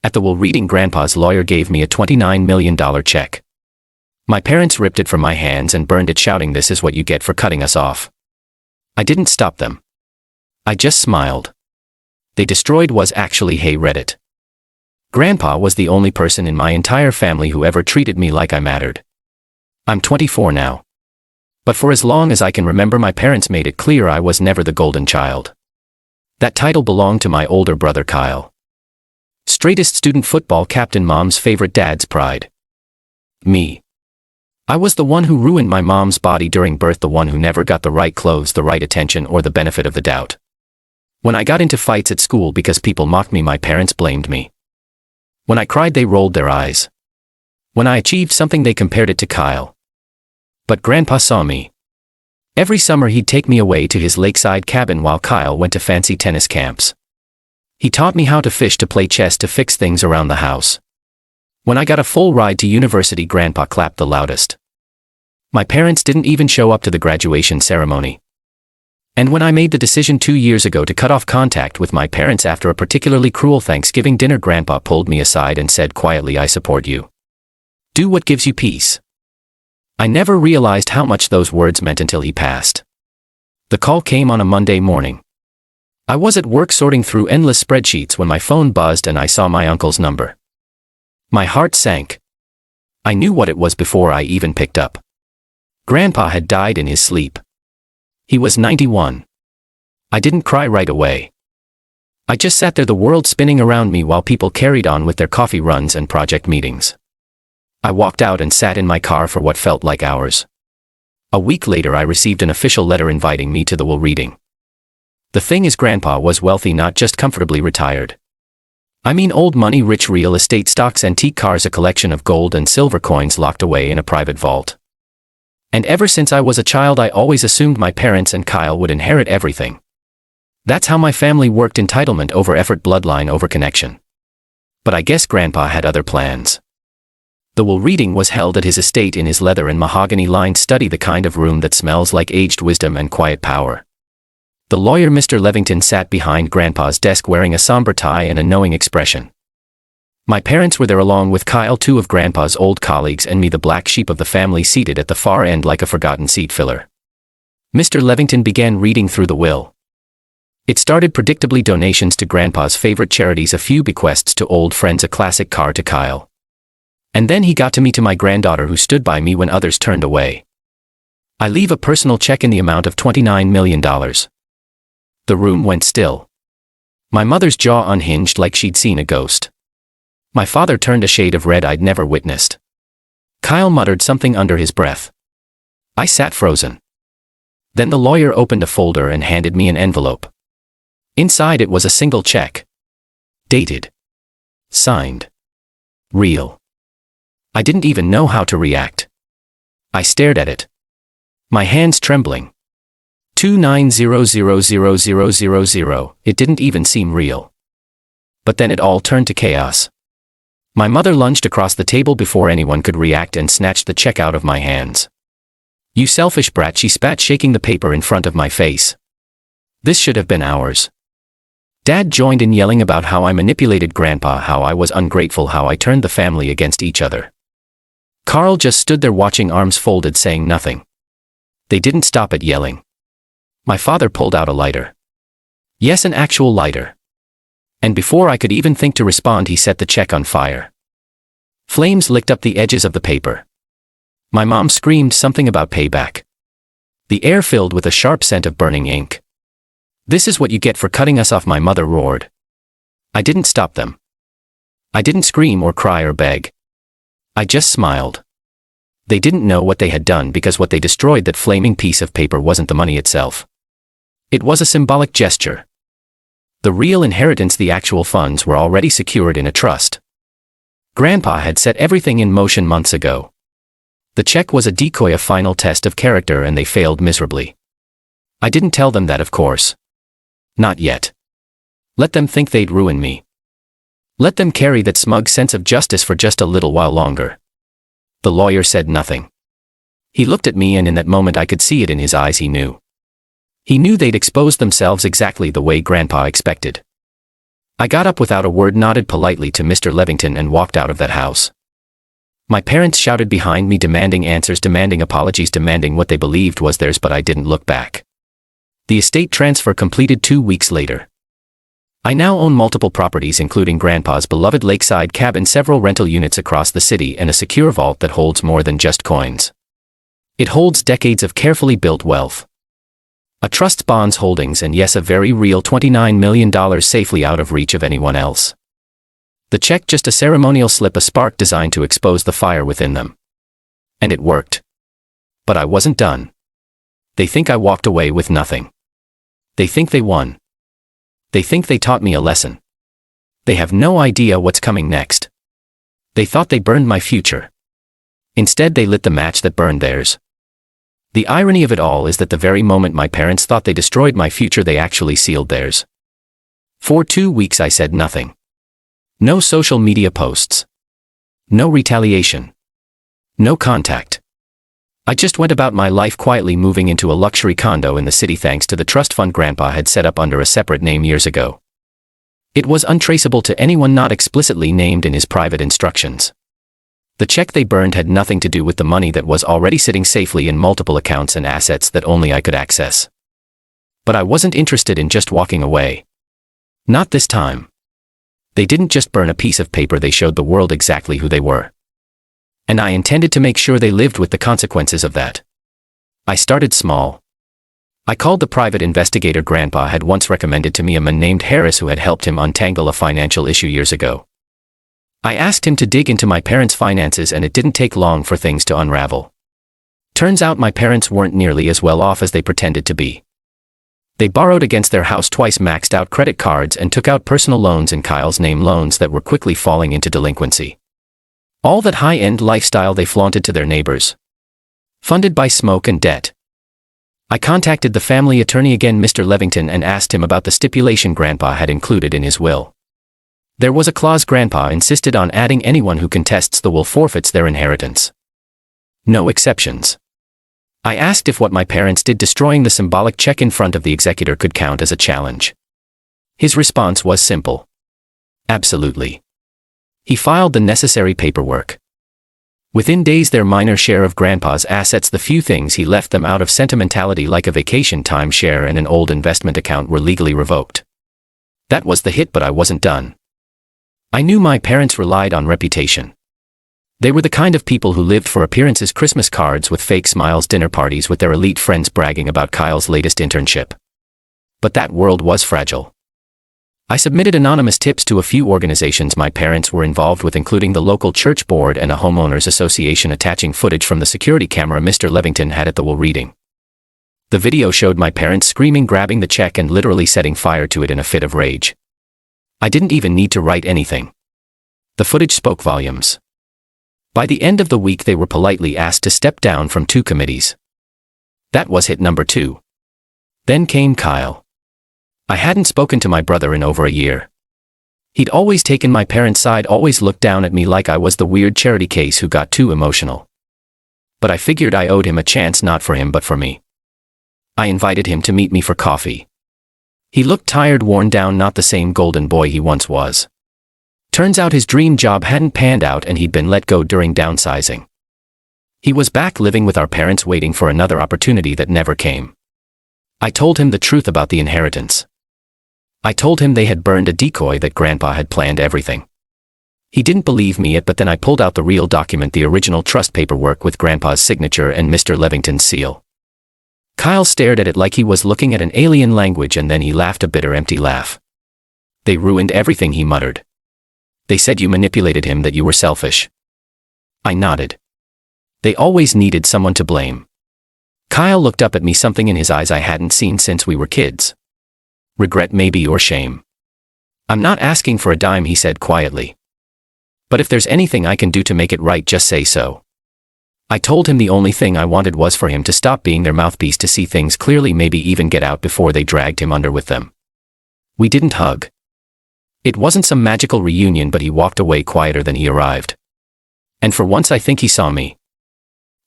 At the will reading, Grandpa's lawyer gave me a $29 million check. My parents ripped it from my hands and burned it, shouting, "This is what you get for cutting us off." I didn't stop them. I just smiled. They destroyed was actually hey Reddit. Grandpa was the only person in my entire family who ever treated me like I mattered. I'm 24 now. But for as long as I can remember, my parents made it clear I was never the golden child. That title belonged to my older brother Kyle. Straightest student football captain, mom's favorite, dad's pride. Me. I was the one who ruined my mom's body during birth, the one who never got the right clothes, the right attention, or the benefit of the doubt. When I got into fights at school because people mocked me, my parents blamed me. When I cried, they rolled their eyes. When I achieved something, they compared it to Kyle. But Grandpa saw me. Every summer he'd take me away to his lakeside cabin while Kyle went to fancy tennis camps. He taught me how to fish, to play chess, to fix things around the house. When I got a full ride to university, Grandpa clapped the loudest. My parents didn't even show up to the graduation ceremony. And when I made the decision 2 years ago to cut off contact with my parents after a particularly cruel Thanksgiving dinner, Grandpa pulled me aside and said quietly, "I support you. Do what gives you peace." I never realized how much those words meant until he passed. The call came on a Monday morning. I was at work sorting through endless spreadsheets when my phone buzzed and I saw my uncle's number. My heart sank. I knew what it was before I even picked up. Grandpa had died in his sleep. He was 91. I didn't cry right away. I just sat there, the world spinning around me while people carried on with their coffee runs and project meetings. I walked out and sat in my car for what felt like hours. A week later, I received an official letter inviting me to the will reading. The thing is, Grandpa was wealthy, not just comfortably retired. I mean old money, rich, real estate, stocks, antique cars, a collection of gold and silver coins locked away in a private vault. And ever since I was a child, I always assumed my parents and Kyle would inherit everything. That's how my family worked: entitlement over effort, bloodline over connection. But I guess Grandpa had other plans. The will reading was held at his estate in his leather and mahogany-lined study, the kind of room that smells like aged wisdom and quiet power. The lawyer, Mr. Levington, sat behind Grandpa's desk wearing a somber tie and a knowing expression. My parents were there along with Kyle, 2 of Grandpa's old colleagues, and me, the black sheep of the family, seated at the far end like a forgotten seat filler. Mr. Levington began reading through the will. It started predictably: donations to Grandpa's favorite charities, a few bequests to old friends, a classic car to Kyle. And then he got to me, to my granddaughter, who stood by me when others turned away. I leave a personal check in the amount of $29 million. The room went still. My mother's jaw unhinged like she'd seen a ghost. My father turned a shade of red I'd never witnessed. Kyle muttered something under his breath. I sat frozen. Then the lawyer opened a folder and handed me an envelope. Inside it was a single check. Dated. Signed. Real. I didn't even know how to react. I stared at it. My hands trembling. 290000000. It didn't even seem real. But then it all turned to chaos. My mother lunged across the table before anyone could react and snatched the check out of my hands. "You selfish brat," she spat, shaking the paper in front of my face. This should have been ours. Dad joined in, yelling about how I manipulated Grandpa, how I was ungrateful, how I turned the family against each other. Carl just stood there watching, arms folded, saying nothing. They didn't stop at yelling. My father pulled out a lighter. Yes, an actual lighter. And before I could even think to respond, he set the check on fire. Flames licked up the edges of the paper. My mom screamed something about payback. The air filled with a sharp scent of burning ink. "This is what you get for cutting us off," my mother roared. I didn't stop them. I didn't scream or cry or beg. I just smiled. They didn't know what they had done, because what they destroyed, that flaming piece of paper, wasn't the money itself. It was a symbolic gesture. The real inheritance, the actual funds, were already secured in a trust. Grandpa had set everything in motion months ago. The check was a decoy, a final test of character, and they failed miserably. I didn't tell them that, of course. Not yet. Let them think they'd ruin me. Let them carry that smug sense of justice for just a little while longer. The lawyer said nothing. He looked at me, and in that moment I could see it in his eyes. He knew. He knew they'd exposed themselves exactly the way Grandpa expected. I got up without a word, nodded politely to Mr. Levington, and walked out of that house. My parents shouted behind me, demanding answers, demanding apologies, demanding what they believed was theirs, but I didn't look back. The estate transfer completed 2 weeks later. I now own multiple properties, including Grandpa's beloved lakeside cabin, several rental units across the city, and a secure vault that holds more than just coins. It holds decades of carefully built wealth. A trust's bonds holdings, and yes, a very real $29 million safely out of reach of anyone else. The check just a ceremonial slip, a spark designed to expose the fire within them. And it worked. But I wasn't done. They think I walked away with nothing. They think they won. They think they taught me a lesson. They have no idea what's coming next. They thought they burned my future. Instead, they lit the match that burned theirs. The irony of it all is that the very moment my parents thought they destroyed my future, they actually sealed theirs. For 2 weeks I said nothing. No social media posts. No retaliation. No contact. I just went about my life quietly, moving into a luxury condo in the city thanks to the trust fund Grandpa had set up under a separate name years ago. It was untraceable to anyone not explicitly named in his private instructions. The check they burned had nothing to do with the money that was already sitting safely in multiple accounts and assets that only I could access. But I wasn't interested in just walking away. Not this time. They didn't just burn a piece of paper, they showed the world exactly who they were. And I intended to make sure they lived with the consequences of that. I started small. I called the private investigator Grandpa had once recommended to me, a man named Harris who had helped him untangle a financial issue years ago. I asked him to dig into my parents' finances, and it didn't take long for things to unravel. Turns out my parents weren't nearly as well off as they pretended to be. They borrowed against their house twice, maxed out credit cards, and took out personal loans in Kyle's name, loans that were quickly falling into delinquency. All that high-end lifestyle they flaunted to their neighbors. Funded by smoke and debt. I contacted the family attorney again, Mr. Levington, and asked him about the stipulation Grandpa had included in his will. There was a clause Grandpa insisted on adding: anyone who contests the will forfeits their inheritance. No exceptions. I asked if what my parents did, destroying the symbolic check in front of the executor, could count as a challenge. His response was simple. Absolutely. He filed the necessary paperwork. Within days, their minor share of Grandpa's assets, the few things he left them out of sentimentality like a vacation timeshare and an old investment account, were legally revoked. That was the hit, but I wasn't done. I knew my parents relied on reputation. They were the kind of people who lived for appearances: Christmas cards with fake smiles, dinner parties with their elite friends bragging about Kyle's latest internship. But that world was fragile. I submitted anonymous tips to a few organizations my parents were involved with, including the local church board and a homeowners association, attaching footage from the security camera Mr. Levington had at the will reading. The video showed my parents screaming, grabbing the check, and literally setting fire to it in a fit of rage. I didn't even need to write anything. The footage spoke volumes. By the end of the week, they were politely asked to step down from 2 committees. That was hit number 2. Then came Kyle. I hadn't spoken to my brother in over a year. He'd always taken my parents' side, always looked down at me like I was the weird charity case who got too emotional. But I figured I owed him a chance, not for him but for me. I invited him to meet me for coffee. He looked tired, worn down, not the same golden boy he once was. Turns out his dream job hadn't panned out and he'd been let go during downsizing. He was back living with our parents, waiting for another opportunity that never came. I told him the truth about the inheritance. I told him they had burned a decoy, that Grandpa had planned everything. He didn't believe me yet, but then I pulled out the real document, the original trust paperwork with Grandpa's signature and Mr. Levington's seal. Kyle stared at it like he was looking at an alien language, and then he laughed a bitter, empty laugh. They ruined everything, he muttered. They said you manipulated him, that you were selfish. I nodded. They always needed someone to blame. Kyle looked up at me, something in his eyes I hadn't seen since we were kids. Regret maybe, or shame. I'm not asking for a dime, he said quietly. But if there's anything I can do to make it right, just say so. I told him the only thing I wanted was for him to stop being their mouthpiece, to see things clearly, maybe even get out before they dragged him under with them. We didn't hug. It wasn't some magical reunion, but he walked away quieter than he arrived. And for once I think he saw me.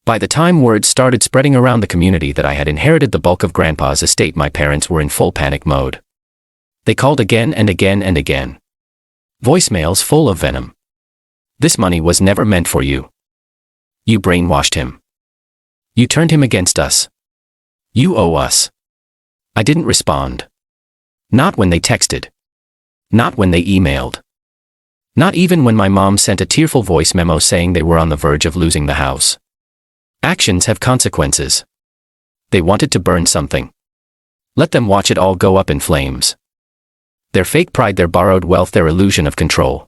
By the time word started spreading around the community that I had inherited the bulk of Grandpa's estate, my parents were in full panic mode. They called again and again and again. Voicemails full of venom. This money was never meant for you. You brainwashed him. You turned him against us. You owe us. I didn't respond. Not when they texted. Not when they emailed. Not even when my mom sent a tearful voice memo saying they were on the verge of losing the house. Actions have consequences. They wanted to burn something. Let them watch it all go up in flames. Their fake pride, their borrowed wealth, their illusion of control.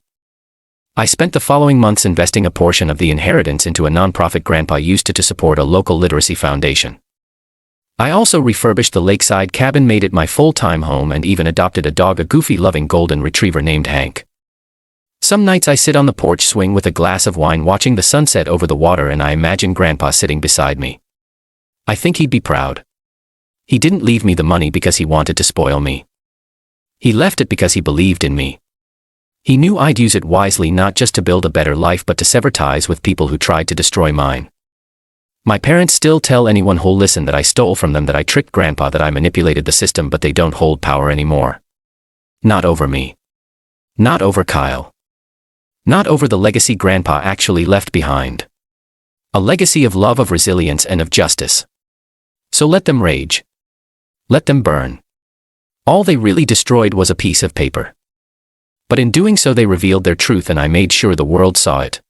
I spent the following months investing a portion of the inheritance into a nonprofit Grandpa used to support a local literacy foundation. I also refurbished the lakeside cabin, made it my full-time home, and even adopted a dog, a goofy, loving golden retriever named Hank. Some nights I sit on the porch swing with a glass of wine watching the sunset over the water, and I imagine Grandpa sitting beside me. I think he'd be proud. He didn't leave me the money because he wanted to spoil me. He left it because he believed in me. He knew I'd use it wisely, not just to build a better life but to sever ties with people who tried to destroy mine. My parents still tell anyone who'll listen that I stole from them, that I tricked Grandpa, that I manipulated the system, but they don't hold power anymore. Not over me. Not over Kyle. Not over the legacy Grandpa actually left behind. A legacy of love, of resilience, and of justice. So let them rage. Let them burn. All they really destroyed was a piece of paper. But in doing so they revealed their truth, and I made sure the world saw it.